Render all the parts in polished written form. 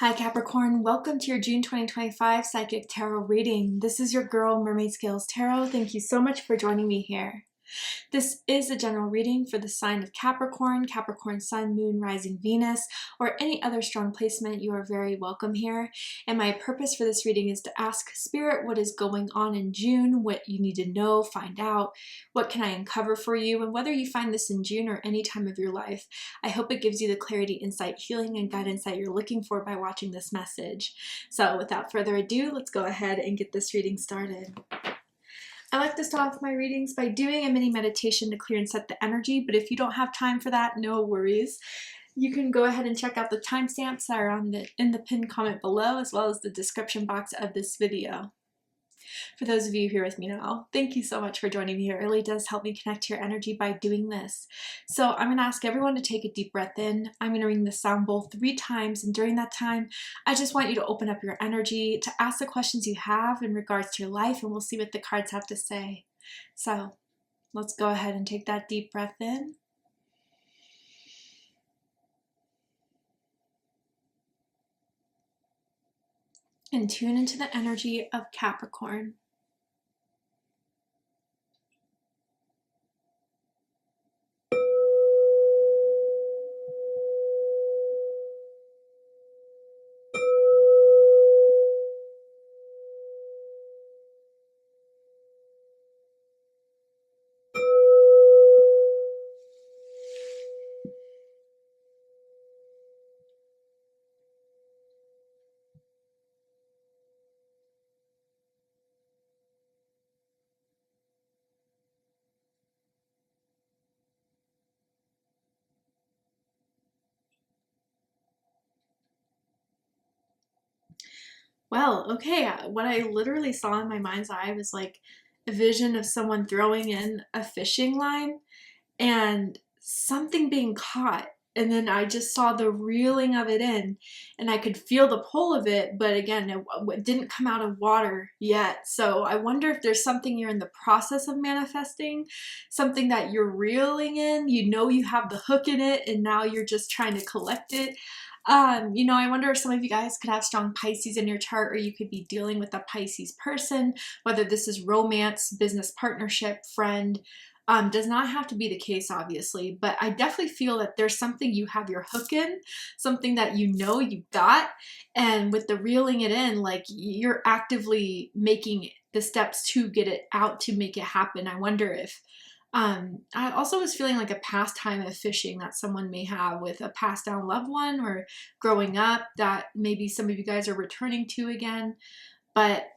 Hi Capricorn, welcome to your June 2025 Psychic Tarot reading. This is your girl Mermaid Scales Tarot. Thank you so much for joining me here. This is a general reading for the sign of Capricorn, Capricorn Sun, Moon, Rising, Venus, or any other strong placement. You are very welcome here. And my purpose for this reading is to ask Spirit what is going on in June, what you need to know, find out, what can I uncover for you, and whether you find this in June or any time of your life. I hope it gives you the clarity, insight, healing, and guidance that you're looking for by watching this message. So without further ado, let's go ahead and get this reading started. I like to start off my readings by doing a mini meditation to clear and set the energy, but if you don't have time for that, no worries. You can go ahead and check out the timestamps that are in the pinned comment below, as well as the description box of this video. For those of you here with me now, thank you so much for joining me. It really does help me connect to your energy by doing this. So I'm going to ask everyone to take a deep breath in. I'm going to ring the sound bowl 3 times, and during that time, I just want you to open up your energy to ask the questions you have in regards to your life, and we'll see what the cards have to say. So let's go ahead and take that deep breath in. And tune into the energy of Capricorn. Well, okay, what I literally saw in my mind's eye was like a vision of someone throwing in a fishing line and something being caught. And then I just saw the reeling of it in, and I could feel the pull of it, but again, it didn't come out of water yet. So I wonder if there's something you're in the process of manifesting, something that you're reeling in. You know you have the hook in it, and now you're just trying to collect it. I wonder if some of you guys could have strong Pisces in your chart, or you could be dealing with a Pisces person, whether this is romance, business partnership, friend. Does not have to be the case, obviously, but I definitely feel that there's something you have your hook in, something that you know you got, and with the reeling it in, like you're actively making the steps to get it out, to make it happen. I wonder if I also was feeling like a pastime of fishing that someone may have with a passed down loved one or growing up that maybe some of you guys are returning to again. But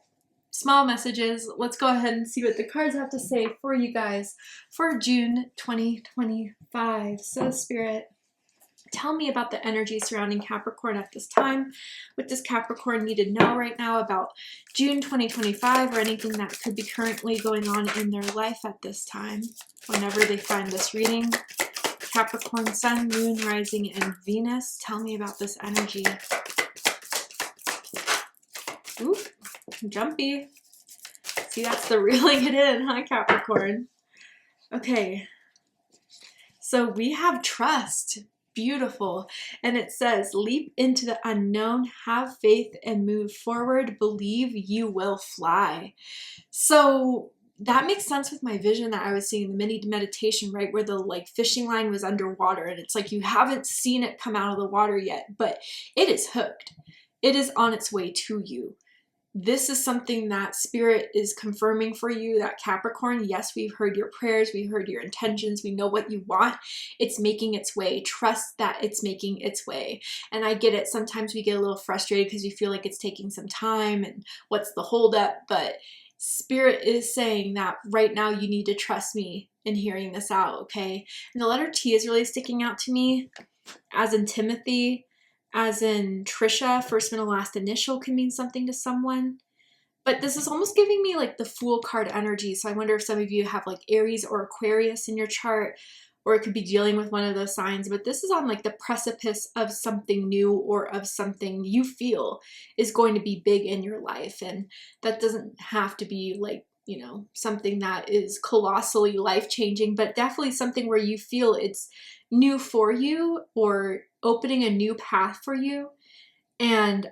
small messages. Let's go ahead and see what the cards have to say for you guys for June 2025. So Spirit, tell me about the energy surrounding Capricorn at this time. What does Capricorn need to know right now about June 2025, or anything that could be currently going on in their life at this time whenever they find this reading? Capricorn Sun, Moon, Rising, and Venus. Tell me about this energy. Ooh, jumpy. See, that's the reeling it in, huh, Capricorn? Okay. So we have trust. Beautiful. And it says, leap into the unknown, have faith, and move forward. Believe you will fly. So that makes sense with my vision that I was seeing in the mini meditation, right? Where the like fishing line was underwater, and it's like you haven't seen it come out of the water yet, but it is hooked. It is on its way to you. This is something that Spirit is confirming for you, that Capricorn, yes, we've heard your prayers, we heard your intentions, we know what you want. It's making its way. Trust that it's making its way. And I get it. Sometimes we get a little frustrated because we feel like it's taking some time and what's the holdup, but Spirit is saying that right now you need to trust me in hearing this out, okay? And the letter T is really sticking out to me, as in Timothy. As in Trisha, first, middle, last initial can mean something to someone. But this is almost giving me like the Fool card energy. So I wonder if some of you have like Aries or Aquarius in your chart, or it could be dealing with one of those signs. But this is on like the precipice of something new, or of something you feel is going to be big in your life. And that doesn't have to be like, you know, something that is colossally life-changing, but definitely something where you feel it's new for you or opening a new path for you. And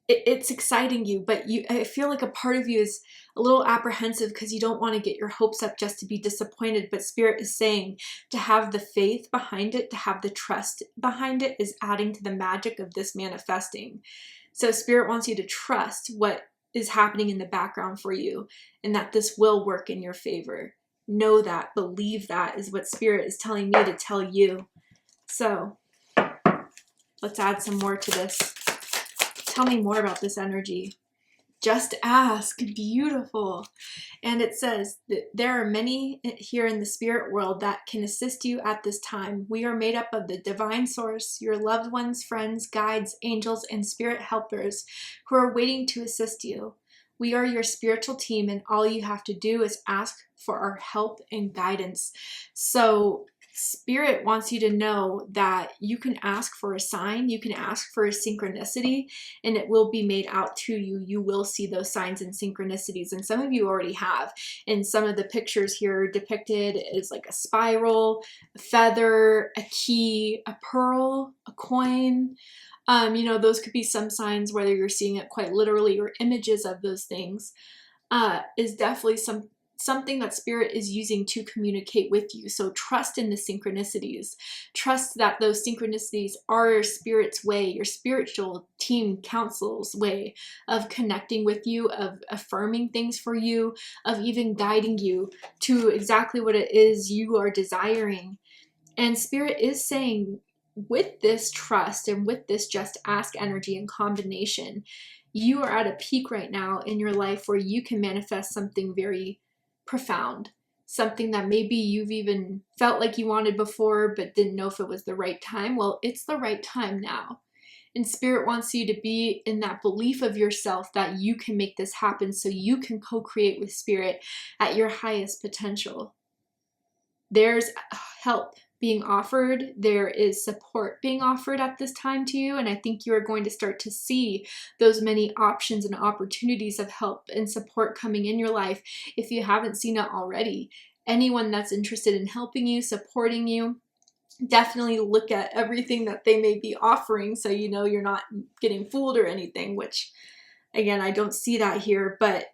it's exciting you, but I feel like a part of you is a little apprehensive because you don't want to get your hopes up just to be disappointed. But Spirit is saying to have the faith behind it, to have the trust behind it, is adding to the magic of this manifesting. So Spirit wants you to trust what is happening in the background for you, and that this will work in your favor. Know that, believe that, is what Spirit is telling me to tell you. So let's add some more to this. Tell me more about this energy. Just ask. Beautiful. And it says that there are many here in the spirit world that can assist you at this time. We are made up of the divine source, your loved ones, friends, guides, angels, and spirit helpers who are waiting to assist you. We are your spiritual team, and all you have to do is ask for our help and guidance. So Spirit wants you to know that you can ask for a sign, you can ask for a synchronicity, and it will be made out to you. You will see those signs and synchronicities, and some of you already have. And some of the pictures here depicted is like a spiral, a feather, a key, a pearl, a coin. You know, those could be some signs, whether you're seeing it quite literally or images of those things, is definitely something that Spirit is using to communicate with you. So trust in the synchronicities. Trust that those synchronicities are Spirit's way, your spiritual team council's way of connecting with you, of affirming things for you, of even guiding you to exactly what it is you are desiring. And Spirit is saying, with this trust and with this just ask energy in combination, you are at a peak right now in your life where you can manifest something very profound, something that maybe you've even felt like you wanted before but didn't know if it was the right time. Well, it's the right time now. And Spirit wants you to be in that belief of yourself that you can make this happen, so you can co-create with Spirit at your highest potential. There's help being offered, there is support being offered at this time to you, and I think you are going to start to see those many options and opportunities of help and support coming in your life if you haven't seen it already. Anyone that's interested in helping you, supporting you, definitely look at everything that they may be offering so you know you're not getting fooled or anything, which again, I don't see that here, but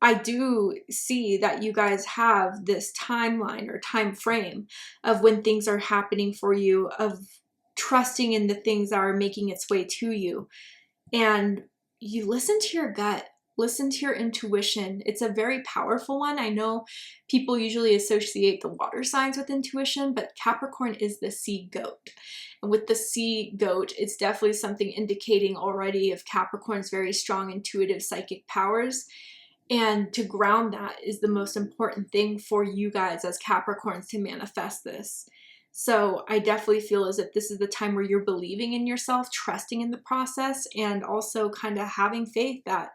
I do see that you guys have this timeline or time frame of when things are happening for you, of trusting in the things that are making its way to you. And you listen to your gut, listen to your intuition. It's a very powerful one. I know people usually associate the water signs with intuition, but Capricorn is the sea goat. And with the sea goat, it's definitely something indicating already of Capricorn's very strong intuitive psychic powers. And to ground that is the most important thing for you guys as Capricorns to manifest this. So I definitely feel as if this is the time where you're believing in yourself, trusting in the process, and also kind of having faith that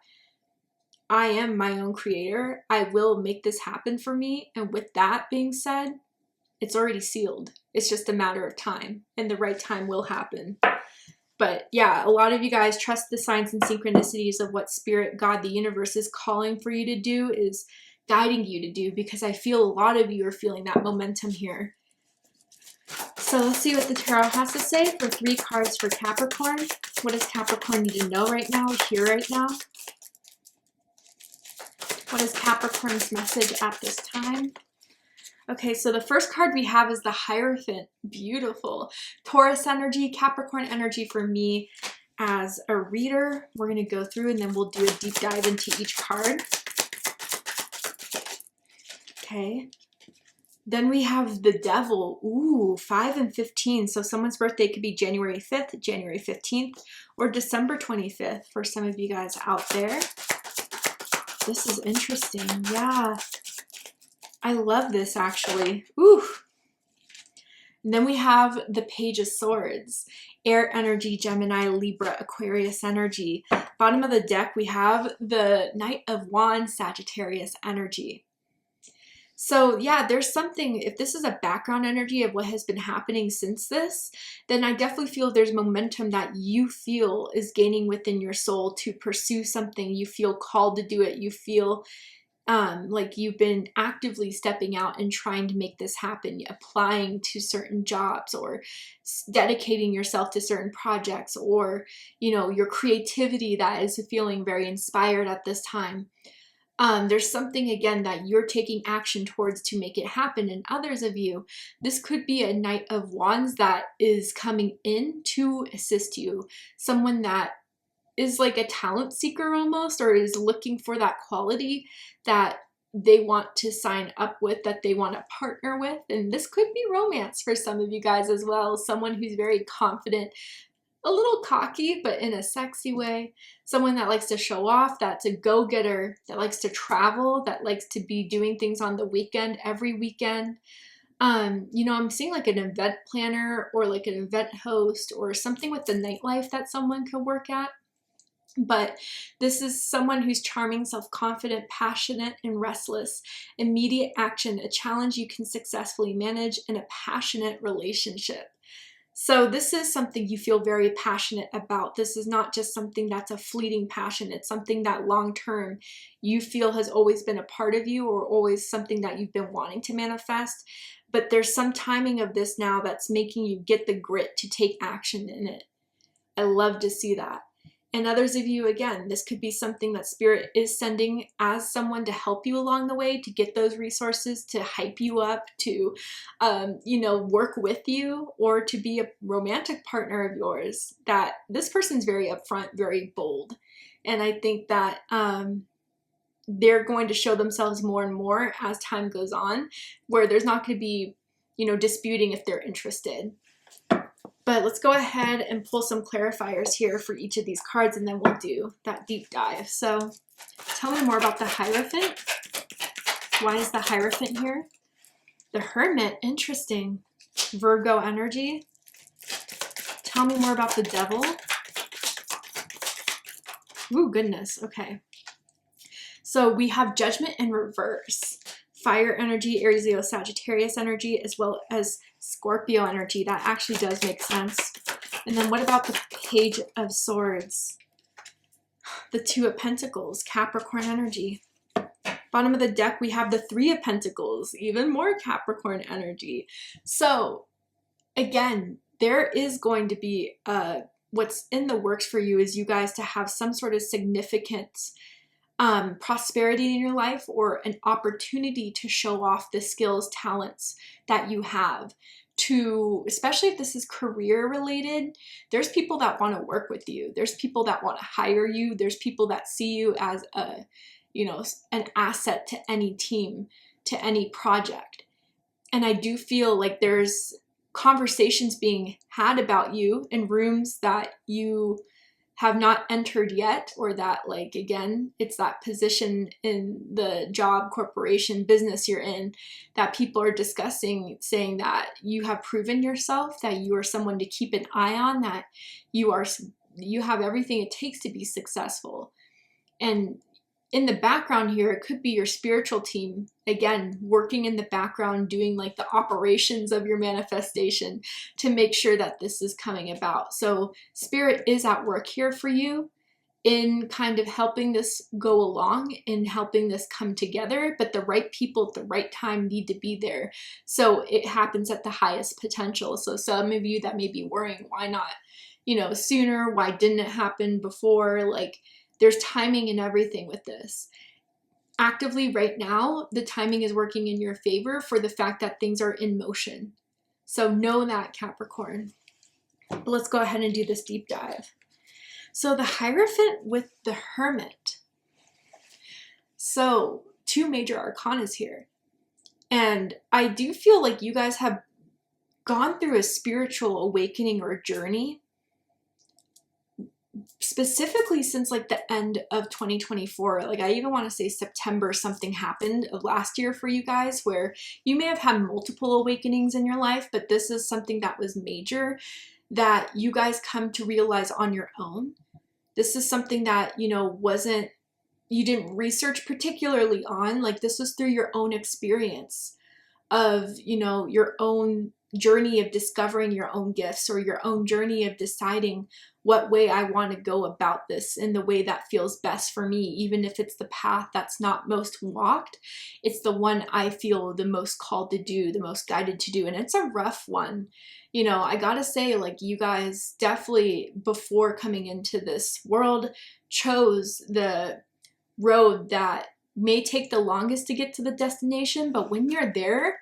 I am my own creator. I will make this happen for me. And with that being said, it's already sealed. It's just a matter of time, and the right time will happen. But yeah, a lot of you guys trust the signs and synchronicities of what Spirit, God, the universe is calling for you to do, is guiding you to do, because I feel a lot of you are feeling that momentum here. So let's see what the tarot has to say for 3 cards for Capricorn. What does Capricorn need to know right now, here right now? What is Capricorn's message at this time? Okay, so the first card we have is the Hierophant. Beautiful. Taurus energy, Capricorn energy for me as a reader. We're going to go through and then we'll do a deep dive into each card. Okay. Then we have the Devil. Ooh, 5 and 15. So someone's birthday could be January 5th, January 15th, or December 25th for some of you guys out there. This is interesting. Yeah. I love this, actually. Ooh. And then we have the Page of Swords. Air energy, Gemini, Libra, Aquarius energy. Bottom of the deck, we have the Knight of Wands, Sagittarius energy. So yeah, there's something, if this is a background energy of what has been happening since this, then I definitely feel there's momentum that you feel is gaining within your soul to pursue something. You feel called to do it. You feel Like you've been actively stepping out and trying to make this happen, applying to certain jobs or dedicating yourself to certain projects, or, you know, your creativity that is feeling very inspired at this time. There's something, again, that you're taking action towards to make it happen. And others of you, this could be a Knight of Wands that is coming in to assist you. Someone that is like a talent seeker almost, or is looking for that quality that they want to sign up with, that they want to partner with. And this could be romance for some of you guys as well. Someone who's very confident, a little cocky, but in a sexy way. Someone that likes to show off, that's a go-getter, that likes to travel, that likes to be doing things on the weekend, every weekend. You know, I'm seeing like an event planner or like an event host or something with the nightlife that someone could work at. But this is someone who's charming, self-confident, passionate, and restless. Immediate action, a challenge you can successfully manage, and a passionate relationship. So this is something you feel very passionate about. This is not just something that's a fleeting passion. It's something that long-term you feel has always been a part of you, or always something that you've been wanting to manifest. But there's some timing of this now that's making you get the grit to take action in it. I love to see that. And others of you, again, this could be something that Spirit is sending as someone to help you along the way, to get those resources, to hype you up, to, you know, work with you, or to be a romantic partner of yours. That this person's very upfront, very bold. And I think that they're going to show themselves more and more as time goes on, where there's not going to be, you know, disputing if they're interested. But let's go ahead and pull some clarifiers here for each of these cards, and then we'll do that deep dive. So tell me more about the Hierophant. Why is the Hierophant here? The Hermit, interesting. Virgo energy. Tell me more about the Devil. Ooh, goodness, okay. So we have Judgment in reverse. Fire energy, Aries, Leo, Sagittarius energy, as well as Scorpio energy. That actually does make sense. And then what about the Page of Swords? The Two of Pentacles, Capricorn energy. Bottom of the deck, we have the Three of Pentacles, even more Capricorn energy. So again, there is going to be, what's in the works for you is you guys to have some sort of significant prosperity in your life, or an opportunity to show off the skills, talents that you have. To, especially if this is career related, there's people that want to work with you. There's people that want to hire you. There's people that see you as a, you know, an asset to any team, to any project. And I do feel like there's conversations being had about you in rooms that you have not entered yet, or that, like, again, it's that position in the job, corporation, business you're in, that people are discussing, saying that you have proven yourself, that you are someone to keep an eye on, that you have everything it takes to be successful. And in the background here, it could be your spiritual team, again, working in the background, doing like the operations of your manifestation to make sure that this is coming about. So Spirit is at work here for you in kind of helping this go along, in helping this come together, but the right people at the right time need to be there. So it happens at the highest potential. So some of you that may be worrying, why not, you know, sooner? Why didn't it happen before? Like, there's timing in everything with this. Actively right now, the timing is working in your favor for the fact that things are in motion. So know that, Capricorn. But let's go ahead and do this deep dive. So the Hierophant with the Hermit. So two major arcanas here. And I do feel like you guys have gone through a spiritual awakening or journey, specifically since like the end of 2024. Like, I even want to say September, something happened of last year for you guys where you may have had multiple awakenings in your life, but this is something that was major that you guys come to realize on your own. This is something that, you know, you didn't research particularly on. Like, this was through your own experience of, you know, your own journey of discovering your own gifts, or your own journey of deciding what way I want to go about this in the way that feels best for me, even if it's the path that's not most walked. It's the one I feel the most called to do, the most guided to do. And it's a rough one. You know, I gotta say, like, you guys definitely, before coming into this world, chose the road that may take the longest to get to the destination, but when you're there,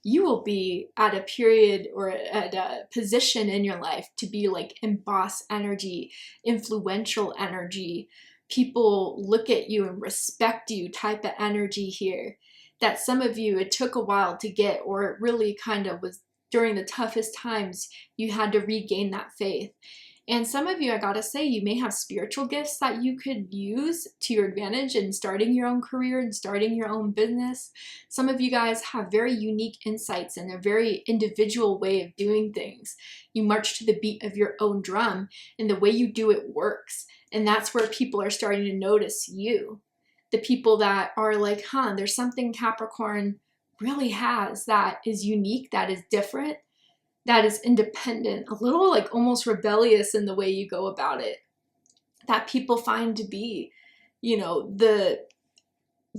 you will be at a period or at a position in your life to be like in boss energy, influential energy. People look at you and respect you type of energy here. That some of you, it took a while to get, or it really kind of was during the toughest times you had to regain that faith. And some of you, I gotta say, you may have spiritual gifts that you could use to your advantage in starting your own career and starting your own business. Some of you guys have very unique insights and a very individual way of doing things. You march to the beat of your own drum, and the way you do it works. And that's where people are starting to notice you. The people that are like, huh, there's something Capricorn really has that is unique, that is different, that is independent, a little like almost rebellious in the way you go about it, that people find to be, you know, the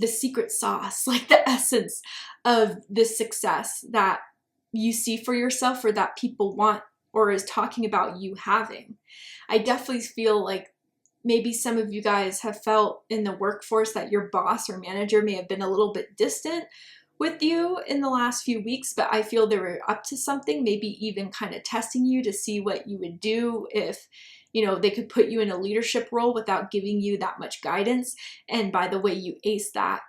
secret sauce, like the essence of this success that you see for yourself or that people want or is talking about you having. I definitely feel like maybe some of you guys have felt in the workforce that your boss or manager may have been a little bit distant with you in the last few weeks, but I feel they were up to something, maybe even kind of testing you to see what you would do if, you know, they could put you in a leadership role without giving you that much guidance. And by the way, you ace that.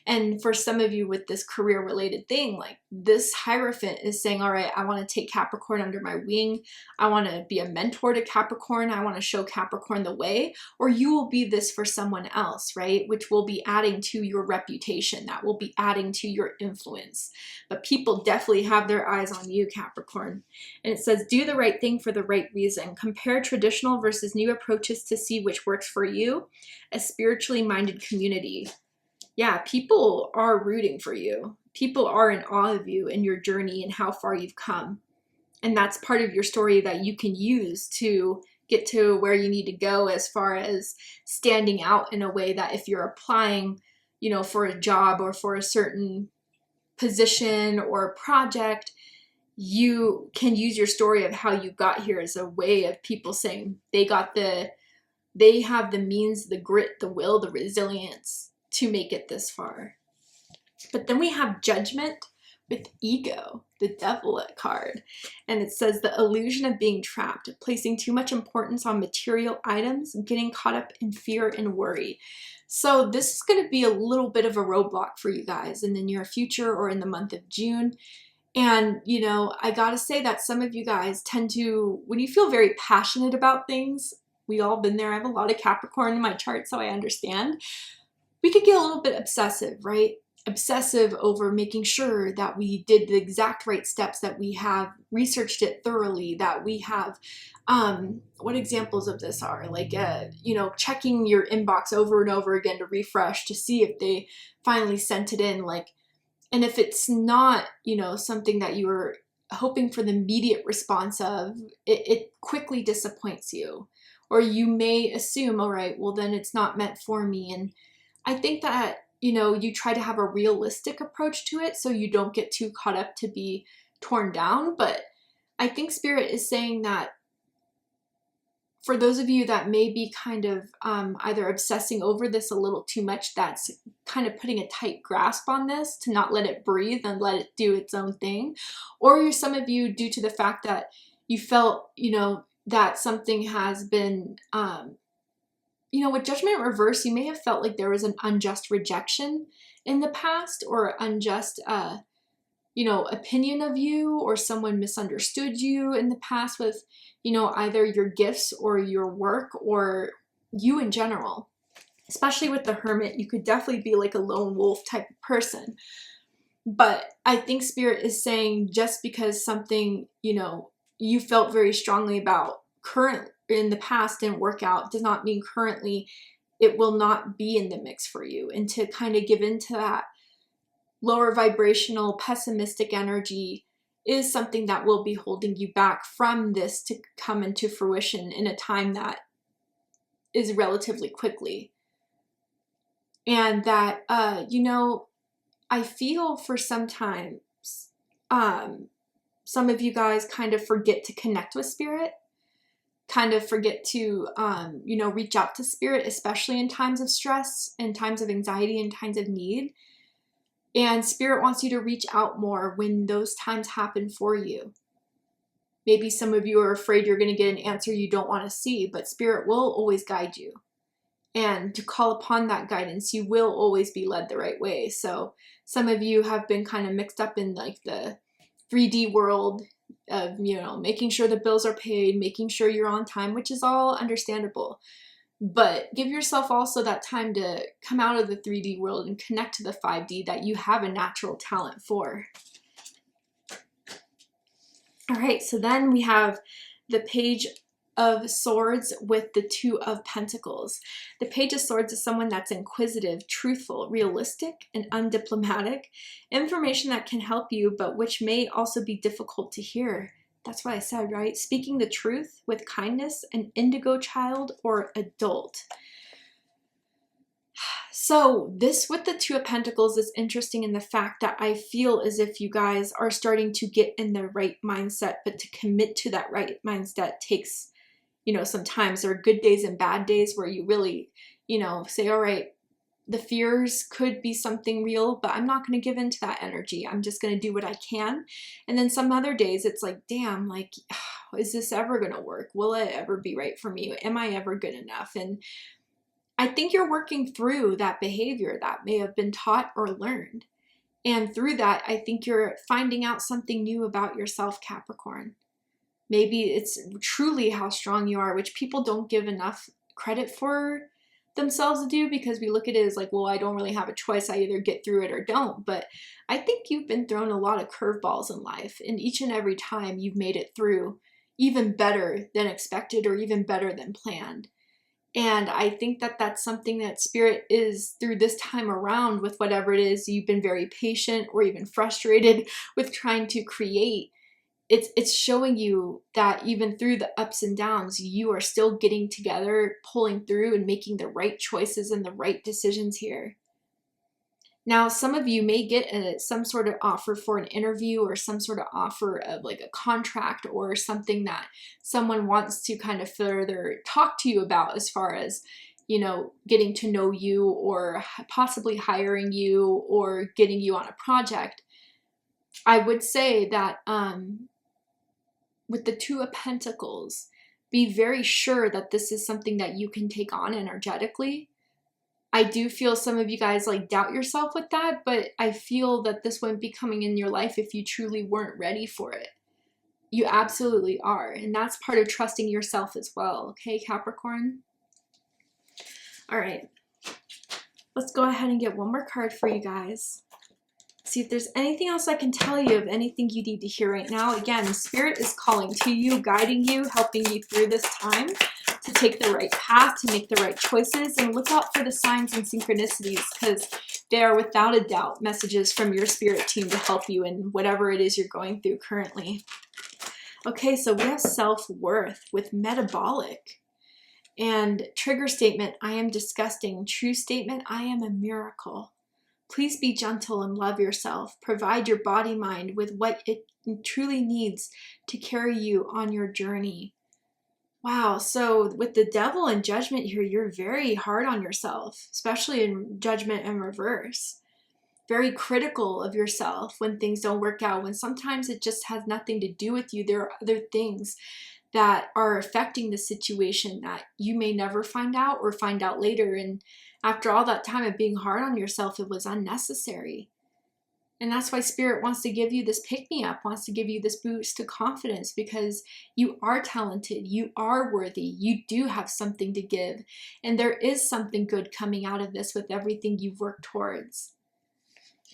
And for some of you with this career related thing, like this Hierophant is saying, all right, I want to take Capricorn under my wing. I want to be a mentor to Capricorn. I want to show Capricorn the way, or you will be this for someone else, right? Which will be adding to your reputation. That will be adding to your influence. But people definitely have their eyes on you, Capricorn. And it says, do the right thing for the right reason. Compare traditional versus new approaches to see which works for you. A spiritually minded community. Yeah, people are rooting for you. People are in awe of you and your journey and how far you've come. And that's part of your story that you can use to get to where you need to go as far as standing out in a way that if you're applying, you know, for a job or for a certain position or project, you can use your story of how you got here as a way of people saying they have the means, the grit, the will, the resilience to make it this far. But then we have Judgment with Ego, the Devil card. And it says the illusion of being trapped, placing too much importance on material items, getting caught up in fear and worry. So this is going to be a little bit of a roadblock for you guys in the near future or in the month of June. And, you know, I gotta say that some of you guys tend to, when you feel very passionate about things, we all been there. I have a lot of Capricorn in my chart, so I understand. We could get a little bit obsessive, right? Obsessive over making sure that we did the exact right steps, that we have researched it thoroughly, that we have, what examples of this are? Like, you know, checking your inbox over and over again to refresh to see if they finally sent it in. Like, and if it's not, you know, something that you were hoping for the immediate response of, it quickly disappoints you. Or you may assume, all right, well, then it's not meant for me. And I think that, you know, you try to have a realistic approach to it so you don't get too caught up to be torn down. But I think Spirit is saying that for those of you that may be kind of either obsessing over this a little too much, that's kind of putting a tight grasp on this to not let it breathe and let it do its own thing. Or you're some of you, due to the fact that you felt, you know, that something has been, you know, with Judgment reverse, you may have felt like there was an unjust rejection in the past or unjust, you know, opinion of you, or someone misunderstood you in the past with, you know, either your gifts or your work or you in general. Especially with the Hermit, you could definitely be like a lone wolf type of person. But I think Spirit is saying just because something, you know, you felt very strongly about in the past didn't work out does not mean currently it will not be in the mix for you. And to kind of give into that lower vibrational pessimistic energy is something that will be holding you back from this to come into fruition in a time that is relatively quickly. And that, you know, I feel for sometimes some of you guys kind of forget to connect with spirit, kind of forget to, you know, reach out to spirit, especially in times of stress, in times of anxiety, in times of need. And spirit wants you to reach out more when those times happen for you. Maybe some of you are afraid you're going to get an answer you don't want to see, but spirit will always guide you. And to call upon that guidance, you will always be led the right way. So some of you have been kind of mixed up in like the 3D world of, you know, making sure the bills are paid, making sure you're on time, which is all understandable. But give yourself also that time to come out of the 3D world and connect to the 5D that you have a natural talent for. All right, so then we have the Page of Swords with the Two of Pentacles. The Page of Swords is someone that's inquisitive, truthful, realistic, and undiplomatic. Information that can help you, but which may also be difficult to hear. That's what I said, right? Speaking the truth with kindness, an indigo child or adult. So this with the Two of Pentacles is interesting in the fact that I feel as if you guys are starting to get in the right mindset, but to commit to that right mindset takes, you know, sometimes there are good days and bad days where you really, you know, say, all right, the fears could be something real, but I'm not going to give in to that energy. I'm just going to do what I can. And then some other days it's like, damn, like, is this ever going to work? Will it ever be right for me? Am I ever good enough? And I think you're working through that behavior that may have been taught or learned. And through that, I think you're finding out something new about yourself, Capricorn. Maybe it's truly how strong you are, which people don't give enough credit for themselves to do, because we look at it as like, well, I don't really have a choice. I either get through it or don't. But I think you've been thrown a lot of curveballs in life, and each and every time you've made it through even better than expected or even better than planned. And I think that that's something that spirit is through this time around with whatever it is you've been very patient or even frustrated with trying to create. It's showing you that even through the ups and downs, you are still getting together, pulling through and making the right choices and the right decisions here. Now, some of you may get some sort of offer for an interview or some sort of offer of like a contract or something that someone wants to kind of further talk to you about as far as, you know, getting to know you or possibly hiring you or getting you on a project. I would say that with the Two of Pentacles, be very sure that this is something that you can take on energetically. I do feel some of you guys like doubt yourself with that, but I feel that this wouldn't be coming in your life if you truly weren't ready for it. You absolutely are. And that's part of trusting yourself as well. Okay, Capricorn? All right. Let's go ahead and get one more card for you guys. See if there's anything else I can tell you of anything you need to hear right now. Again, Spirit is calling to you, guiding you, helping you through this time to take the right path, to make the right choices, and look out for the signs and synchronicities, because they are without a doubt messages from your spirit team to help you in whatever it is you're going through currently. Okay, so we have self-worth with metabolic. And trigger statement, I am disgusting. True statement, I am a miracle. Please be gentle and love yourself. Provide your body mind with what it truly needs to carry you on your journey. Wow, so with the devil and judgment here, you're very hard on yourself, especially in judgment and reverse. Very critical of yourself when things don't work out, when sometimes it just has nothing to do with you. There are other things that are affecting the situation that you may never find out or find out later. And after all that time of being hard on yourself, it was unnecessary. And that's why Spirit wants to give you this pick-me-up, wants to give you this boost to confidence, because you are talented, you are worthy, you do have something to give, and there is something good coming out of this with everything you've worked towards.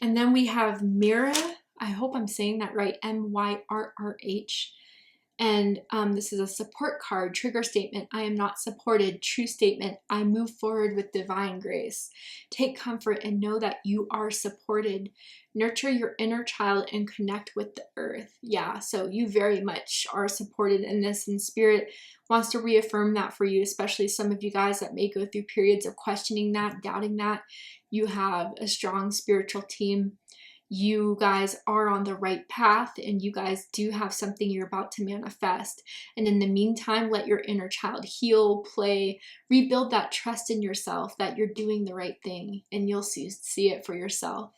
And then we have Myrrh, I hope I'm saying that right, Myrrh, And this is a support card, trigger statement. I am not supported. True statement. I move forward with divine grace. Take comfort and know that you are supported. Nurture your inner child and connect with the earth. Yeah, so you very much are supported in this, and Spirit wants to reaffirm that for you, especially some of you guys that may go through periods of questioning that, doubting that. You have a strong spiritual team. You guys are on the right path, and you guys do have something you're about to manifest. And in the meantime, let your inner child heal, play, rebuild that trust in yourself that you're doing the right thing, and you'll see it for yourself.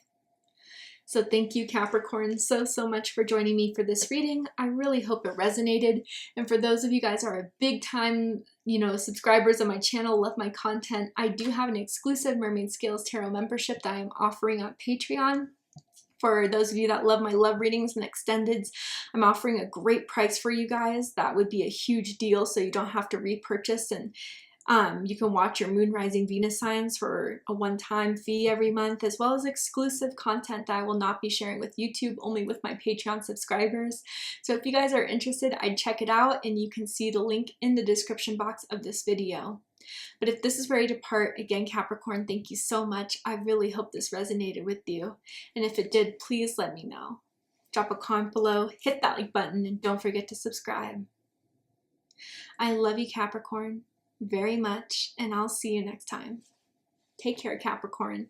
So thank you, Capricorn, so much for joining me for this reading. I really hope it resonated. And for those of you guys who are big time, subscribers on my channel, love my content, I do have an exclusive Mermaid Scales Tarot membership that I'm offering on Patreon. For those of you that love my love readings and extendeds, I'm offering a great price for you guys. That would be a huge deal, so you don't have to repurchase, and you can watch your moon, rising, Venus signs for a one-time fee every month, as well as exclusive content that I will not be sharing with YouTube, only with my Patreon subscribers. So if you guys are interested, I'd check it out, and you can see the link in the description box of this video. But if this is where you depart, again, Capricorn, thank you so much. I really hope this resonated with you. And if it did, please let me know. Drop a comment below, hit that like button, and don't forget to subscribe. I love you, Capricorn, very much, and I'll see you next time. Take care, Capricorn.